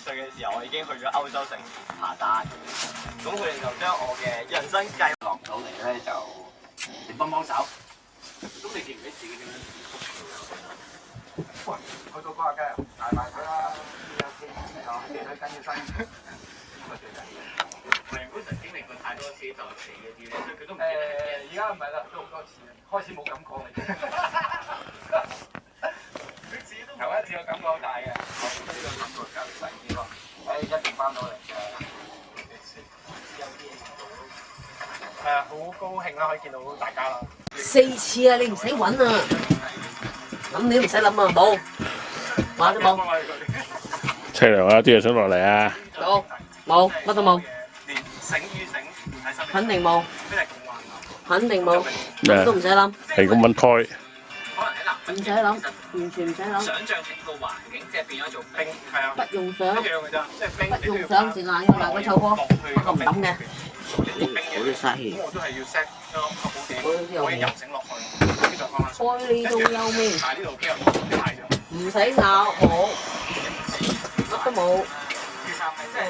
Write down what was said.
歲嘅時候，我已經去咗歐洲城爬山。咁佢哋就將我嘅人生計劃落到嚟咧，就你幫幫手。咁你記唔記得自己點樣喂，去到嗰日梗係大賣佢啦，有機有幾多斤要新。原本曾經歷過太多次就死嗰啲咧，所以佢都唔記得。而家唔係啦，都好多次啦，開始冇感覺啦。頭一次個感覺好大嘅，後邊呢個感覺就細啲咯。一定翻到嚟嘅。好高興啦，可以見到大家啦。4次啊，你唔使揾啊，諗你都唔使諗啊，冇，話都冇。車涼啊！啲人想落嚟啊！冇，乜都冇。連醒與醒喺身邊。肯定冇，咩係共患難？肯定冇，諗都唔使諗。係咁揾胎。可能喺南唔使諗，完全唔使諗。想像整個環境，即係變咗做冰，係啊，不用想，一樣嘅啫，即係冰。不用想，淨係要個臭波，不過唔諗嘅。好啲嘥氣。咁我都係要 set 咗好點，我都知有可以游繩落去，跟住再放翻上。愛你到優咩？但係呢度邊有大咗？唔使咬，冇，乜都冇。其實係真係。